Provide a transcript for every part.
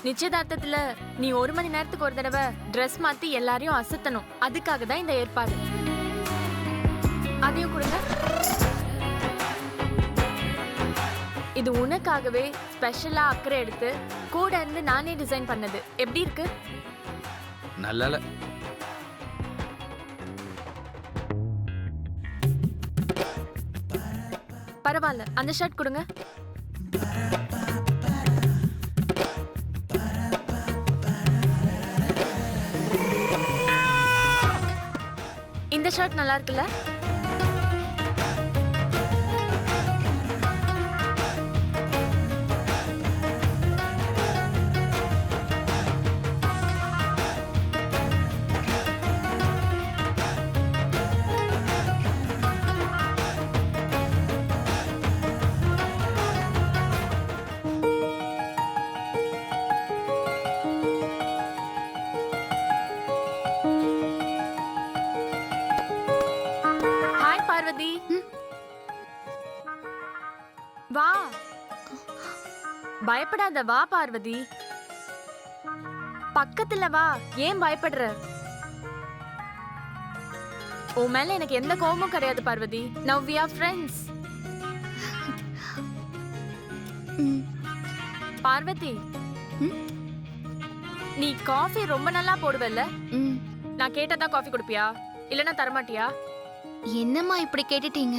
நிச்சயதார்த்தத்துல நீ 1 மணி நேரத்துக்கு ஒரு தடவை ட்ரெஸ் மாத்தி எல்லாரையும் அசத்தணும். அதுக்காக தான் இந்த ஏற்பாடு. அதையும் கொடுங்க. இது உனக்காகவே ஸ்பெஷலா அக்கறை எடுத்து கூட இருந்து நானே டிசைன் பண்ணது. எப்படி இருக்கு? நல்ல பரவாயில்ல. அந்த ஷர்ட் கொடுங்க. இந்த ஷர்ட் நல்லா இருக்குல்ல? ஹாய் பார்வதி. வா. பயப்படாத, வா பார்வதி. பக்கத்துல வா. ஏன் பயப்படுற? உன் மேல எனக்கு எந்த கோபமும் கிடையாது Parvati. Now we are friends. Parvati, நீ காஃபி ரொம்ப நல்லா போடுவல்ல? நான் கேட்டதா காஃபி குடுப்பியா இல்லனா தரமாட்டியா? என்னம்மா இப்படி கேட்டுட்டீங்க?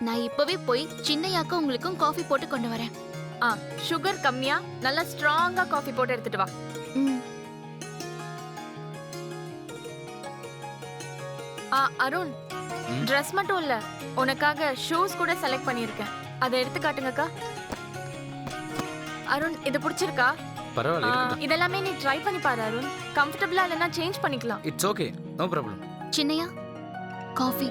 நான் இப்பவே போய் சின்னையாக்க உங்களுக்கும் காஃபி போட்டு கொண்டு வரேன். சுகர் கம்மியா நல்லா ஸ்ட்ராங்கா காஃபி போட்டு எடுத்துட்டு வா. அருண், ட்ரெஸ் மட்டும் இல்ல, உனக்காக ஷூஸ் கூட செலக்ட் பண்ணிருக்கேன். அதை எடுத்து காட்டுங்கக்கா. அருண், இது பிடிச்சிருக்கா? பரவாயில்ல. இதெல்லாமே நீ ட்ரை பண்ணி பாரு அருண். கம்ஃபர்ட்டபிளா இல்லனா சேஞ்ச் பண்ணிக்கலாம். It's okay, no problem. Chinnaiya, coffee.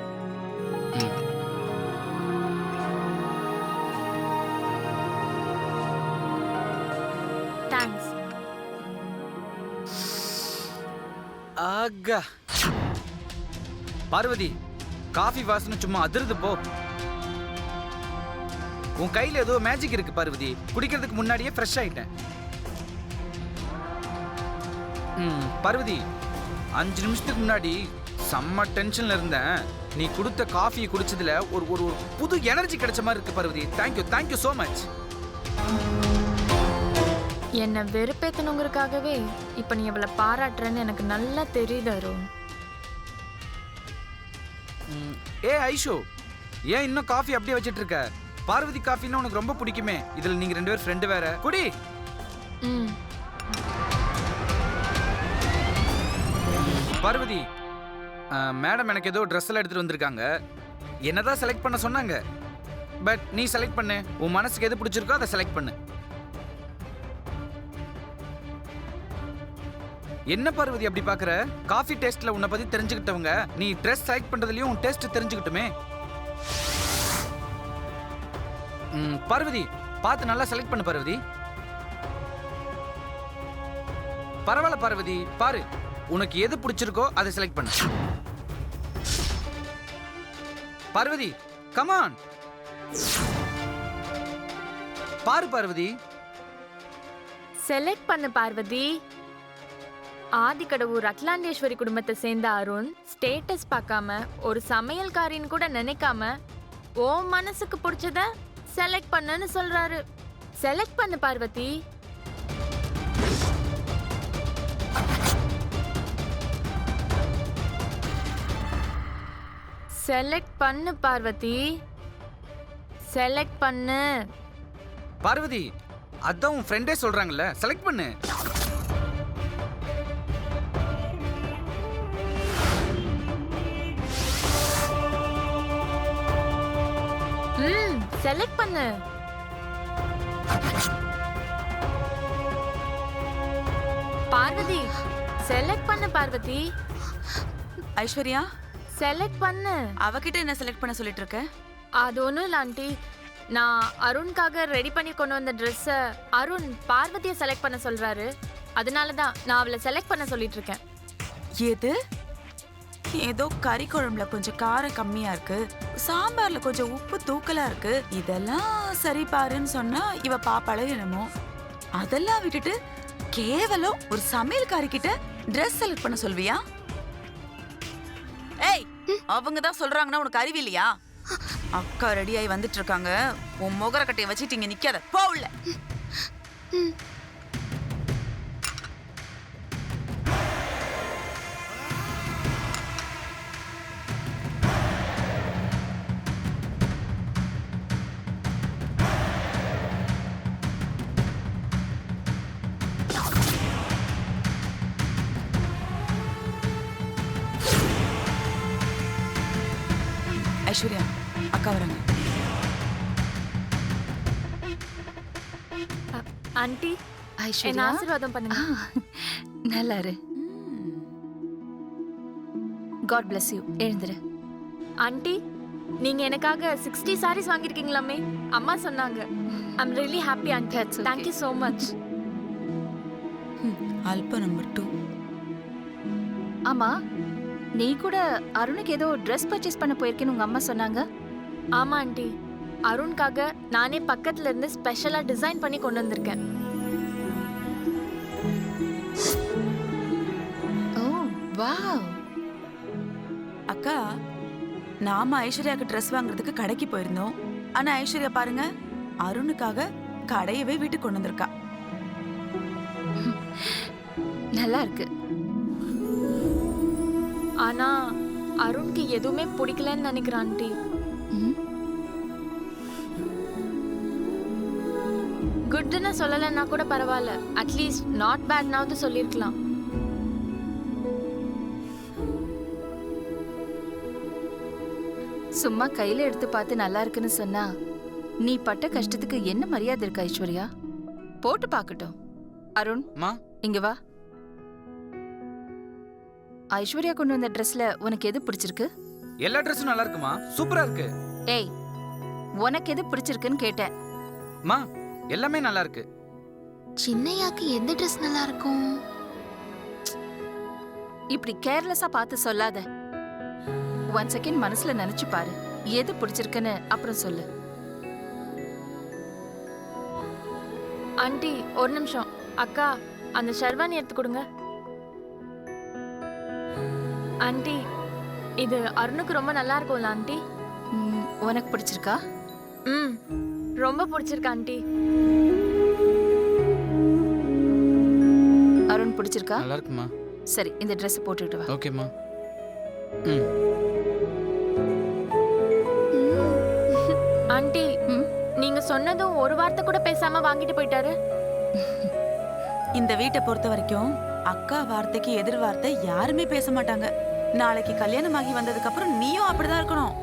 Thanks. ஆகா பார்வதி, காஃபி வாசனை சும்மா அதிருது போ. உன் கையில ஏதோ மேஜிக் இருக்கு பார்வதி. குடிக்கிறதுக்கு முன்னாடியே ஃப்ரெஷ் ஆயிட்டேன். பார்வதி, 5 நிமிஷத்துக்கு முன்னாடி செம்ம டென்ஷன்ல இருந்தேன். நீ கொடுத்த காஃபியை குடிச்சதுல ஒரு புது எனர்ஜி கிடைச்ச மாதிரி இருக்கு பார்வதி. Thank you so much. என்ன வெறுப்பேத்தணுங்கிறதுக்காகவே இப்ப நீ அவளை பாராட்டுறன்னு எனக்கு நல்லா தெரியுது அருண். ஏ ஐஷு, ஏன் இன்னும் காஃபி அப்படியே வச்சிட்டு இருக்க? பார்வதி காஃபின்னா உனக்கு ரொம்ப பிடிக்குமே. இதுல நீங்க 2 பேரும் ஃப்ரெண்டு வேற. குடி. பார்வதி, மேடம் எனக்கு ஏதோ ட்ரெஸ் எல்லாம் எடுத்துட்டு வந்திருக்காங்க. என்னதான் செலக்ட் பண்ண சொன்னாங்க. பட் நீ செலக்ட் பண்ணு. உன் மனசுக்கு எது பிடிச்சிருக்கோ அதை செலக்ட் பண்ணு. என்ன பார்வதி அப்படி பாக்குற? காஃபி டேஸ்ட்ல உன்னை பத்தி தெரிஞ்சுக்கிட்டவங்க நீ ட்ரெஸ் செலக்ட் பண்றதுலயும் உன் டேஸ்ட் தெரிஞ்சுக்கிட்டுமே. பார்வதி, பார்த்து நல்லா செலக்ட் பண்ணு பார்வதி. பரவாயில்ல பார்வதி, பாரு உனக்கு எது பிடிச்சிருக்கோ அதை செலக்ட் பண்ணு. Parvathi, come on. பாரு பார்வதி. செலக்ட் பண்ணு பார்வதி. ஆதிக்கடவுர் அகிலாண்டேஸ்வரி குடும்பத்தை சேர்ந்த அருண் ஸ்டேட்டஸ் பார்க்காம ஒரு சமையல்காரின்னு கூட நினைக்காம ஓ மனசுக்கு பிடிச்சத செலக்ட் பண்ணுன்னு சொல்றாரு. செலக்ட் பண்ணு பார்வதி. செலக்ட் பண்ணு பார்வதி. செலக்ட் பண்ணு பார்வதி. அதான் உன் ஃப்ரெண்டே சொல்றாங்கல்ல, செலக்ட் பண்ணு. செலக்ட் பண்ணு. பார்வதி, செலக்ட் பண்ணு பார்வதி. ஐஸ்வர்யா, செலக்ட் பண்ணு. அவகிட்ட என்ன செலக்ட் பண்ண சொல்லிட்டு இருக்க? அது ஒன்றும் இல்லை ஆண்டி. நான் அருண்காக ரெடி பண்ணி கொண்டு வந்த ட்ரெஸ்ஸை அருண் பார்வதியை செலக்ட் பண்ண சொல்றாரு. அதனால தான் நான் அவளை செலக்ட் பண்ண சொல்லிட்டு இருக்கேன். எது? ஏதோ கறி குழம்புல கொஞ்சம் காரம் கம்மியா இருக்கு, சாம்பார்ல கொஞ்சம் உப்பு தூக்கலா இருக்கு, இதெல்லாம் சரி பாருன்னு சொன்னா இவ பாப்பாள என்னமோ. அதெல்லாம் விட்டுட்டு கேவலம் ஒரு சமையல்காரி கிட்ட ட்ரெஸ் செலக்ட் பண்ண சொல்வியா? ஏய், அவங்க தான் சொல்றாங்கன்னா உனக்கு அறிவு இல்லையா? அக்கா ரெடியாகி வந்துட்டு இருக்காங்க. உன் முகர கட்டையை வச்சுட்டு இங்க நிக்காத, போ உள்ள. ஐஸ்வர்யா, அக்கா வராங்க. ஆண்டி என்ன ஐஸ்வர்யா ஆசீர்வாதம் பண்ணுங்க. நல்லா இரு. God bless you. எழுந்துரு. ஆண்டி நீங்க எனக்காக 60 sarees வாங்கிருக்கீங்களாமே? அம்மா சொன்னாங்க. I'm really happy aunty. That's okay. Thank you so much. Alpha number 2. ஆமா, நீ கூட அருணுக்கு ஏதோ ட்ரெஸ் பர்ச்சேஸ் பண்ண போயிருக்கேன்னு உங்க அம்மா சொன்னாங்க. ஆமா ஆண்டி, அருண்காக நானே பக்கத்துல இருந்து ஸ்பெஷலா டிசைன் பண்ணி கொண்டு வந்திருக்கேன். ஓ வாவ். அக்கா, நாம ஐஸ்வர்யாக்கு ட்ரெஸ் வாங்குறதுக்கு கடைக்கு போயிருந்தோம். ஆனா ஐஸ்வர்யா பாருங்க, அருணுக்காக கடையவே வீட்டுக்கு கொண்டு வந்திருக்கா. நல்லா இருக்கு. ஆனா அருண்க்கு எதுவுமே பிடிக்கலன்னு நினைக்கிறேன் ஆண்டி. ம், குட்னு சொல்லலைன்னா கூட பரவாயில்ல, அட்லீஸ்ட் நாட் பேட்னாவது சொல்லியிருக்கலாம். சும்மா கையில எடுத்து பார்த்து நல்லா இருக்குன்னு சொன்னா நீ பட்ட கஷ்டத்துக்கு என்ன மரியாதை இருக்கு ஐஸ்வர்யா? போட்டு பார்க்கட்டும். அருண், மா இங்க வா. ஐஸ்வர்யா கொண்டு வந்த ட்ரெஸ்ல உனக்கு எது பிடிச்சிருக்கு? எல்லா ட்ரெஸ்ஸும் நல்லா இருக்குமா, சூப்பரா இருக்கு. ஏய், உனக்கு எது பிடிச்சிருக்குன்னு கேட்டேன். மா எல்லாமே நல்லா இருக்கு. சின்னையாக்கு எந்த ட்ரெஸ் நல்லா இருக்கும்? இப்படி கேர்லெஸ்ஸா பார்த்து சொல்லாத. 1 செகண்ட் மனசுல நினைச்சு பாரு, எது பிடிச்சிருக்குன்னு அப்புறம் சொல்லு. ஆண்டி ஒரு நிமிஷம். அக்கா அந்த ஷர்வானி எடுத்து கொடுங்க. ஆண்டி இது அருணுக்கு ரொம்ப நல்லா இருக்கும்ல ஆண்டி? உனக்கு பிடிச்சிருக்கா? ம் ரொம்ப பிடிச்சிருக்கு ஆண்டி. அருண் பிடிச்சிருக்கா? நல்லா இருக்குமா. சரி, இந்த Dress போட்டுட்டு வா. ஓகேம்மா. ம் ஆண்டி நீங்க சொன்னதும் ஒரு வார்த்தை கூட பேசாம வாங்கிட்டு போயிட்டாரு. இந்த வீட்டை பொறுத்த வரைக்கும் அக்கா வார்த்தைக்கு எதிர் வார்த்தை யாருமே பேச மாட்டாங்க. நாளைக்கு கல்யாணம் ஆகி வந்ததுக்கு அப்புறம் நீயும் அப்படிதான் இருக்கணும்.